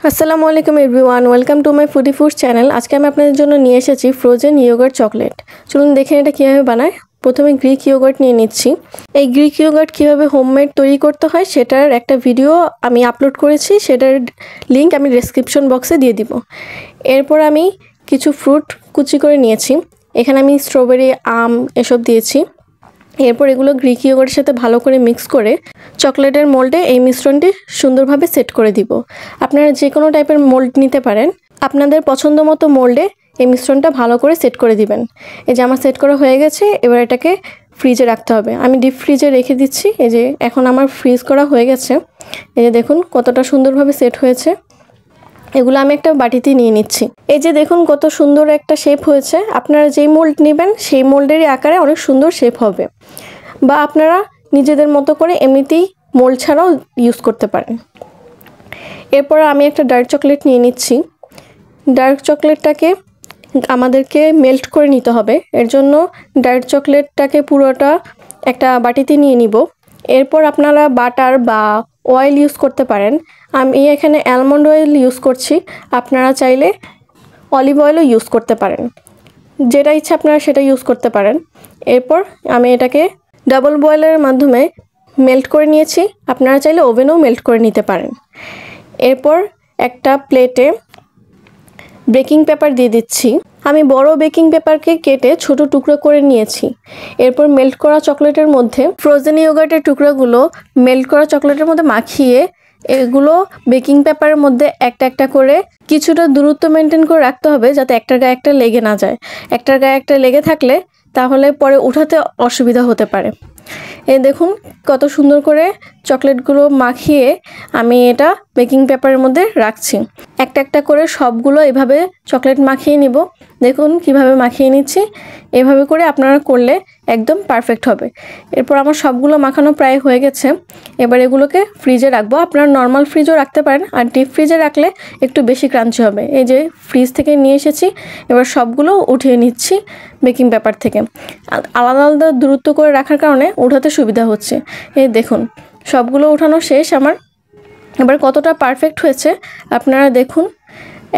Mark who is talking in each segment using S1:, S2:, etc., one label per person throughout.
S1: আসসালামু আলাইকুম everyone, welcome to my foodie food channel. আজকে আমি আপনাদের জন্য নিয়ে এসেছি ফ্রোজেন ইয়োগার্ট চকলেট। চলুন দেখেন এটা কীভাবে বানায়। প্রথমে গ্রিক ইয়োগার্ট নিয়ে নিচ্ছি। এই গ্রিক ইয়োগার্ট কীভাবে হোমমেড তৈরি করতে হয় সেটার একটা ভিডিও আমি আপলোড করেছি, সেটার লিঙ্ক আমি ডেসক্রিপশন বক্সে দিয়ে দিব। এরপর আমি কিছু ফ্রুট কুচি করে নিয়েছি। এখানে আমি স্ট্রবেরি, আম এসব দিয়েছি। এরপর এগুলো গ্রিক ইয়োগার্টের সাথে ভালো করে মিক্স করে চকলেটের মোল্ডে এই মিশ্রণটি সুন্দরভাবে সেট করে দিব। আপনারা যে কোনো টাইপের মোল্ড নিতে পারেন। আপনাদের পছন্দ মতো মোল্ডে এই মিশ্রণটা ভালো করে সেট করে দিবেন। এই যে আমার সেট করা হয়ে গেছে, এবার এটাকে ফ্রিজে রাখতে হবে। আমি ডিপ ফ্রিজে রেখে দিচ্ছি। এই যে এখন আমার ফ্রিজ করা হয়ে গেছে। এই যে দেখুন কতটা সুন্দরভাবে সেট হয়েছে। এগুলো আমি একটা বাটিতে নিয়ে নিচ্ছি। এই যে দেখুন কত সুন্দর একটা শেপ হয়েছে। আপনারা যেই মোল্ড নেবেন সেই মোল্ডেরই আকারে অনেক সুন্দর শেপ হবে, বা আপনারা নিজেদের মতো করে এমনিতেই মোল্ড ছাড়াও ইউজ করতে পারেন। এরপর আমি একটা ডার্ক চকলেট নিয়ে নিচ্ছি। ডার্ক চকলেটটাকে আমাদেরকে মেল্ট করে নিতে হবে। এর জন্য ডার্ক চকলেটটাকে পুরোটা একটা বাটিতে নিয়ে নিব। এরপর আপনারা বাটার বা অয়েল ইউজ করতে পারেন। আমি এখানে অ্যালমন্ড অয়েল ইউজ করছি, আপনারা চাইলে অলিভ অয়েলও ইউজ করতে পারেন। যেটা ইচ্ছা আপনারা সেটা ইউজ করতে পারেন। এরপর আমি এটাকে ডাবল বয়েলের মাধ্যমে মেল্ট করে নিয়েছি, আপনারা চাইলে ওভেনেও মেল্ট করে নিতে পারেন। এরপর একটা প্লেটে বেকিং পেপার দিয়ে দিচ্ছি। আমি বড় বেকিং পেপারকে কেটে ছোট টুকরো করে নিয়েছি। এরপর মেল্ট করা চকলেটের মধ্যে ফ্রোজেন ইয়োগার্টের টুকরোগুলো মেল্ট করা চকলেটের মধ্যে মাখিয়ে এগুলো বেকিং পেপারের মধ্যে একটা একটা করে কিছুটা দূরত্ব মেনটেন করে রাখতে হবে, যাতে একটার গায়ে একটা লেগে না যায়। একটার গায়ে একটা লেগে থাকলে তাহলে পরে উঠাতে অসুবিধা হতে পারে। এই দেখুন কত সুন্দর করে চকলেটগুলো মাখিয়ে আমি এটা বেকিং পেপারের মধ্যে রাখছি। একটা একটা করে সবগুলো এভাবে চকলেট মাখিয়ে নিব। দেখুন কিভাবে মাখিয়ে নিচ্ছি। এভাবে করে আপনারা করলে একদম পারফেক্ট হবে। এরপর আমার সবগুলো মাখানো প্রায় হয়ে গেছে। এবার এগুলোকে ফ্রিজে রাখবো। আপনারা নর্মাল ফ্রিজও রাখতে পারেন, আর ডিপ ফ্রিজে রাখলে একটু বেশি ক্রাঞ্চি হবে। এই যে ফ্রিজ থেকে নিয়ে এসেছি, এবার সবগুলো উঠিয়ে নিচ্ছি বেকিং পেপার থেকে। আলাদা আলাদা দূরত্ব করে রাখার কারণে উঠাতে সুবিধা হচ্ছে। এই দেখুন সবগুলো উঠানো শেষ আমার। এবার কতটা পারফেক্ট হয়েছে আপনারা দেখুন,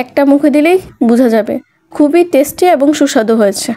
S1: একটা মুখে দিলেই বোঝা যাবে। খুবই টেস্টি এবং সুস্বাদু হয়েছে।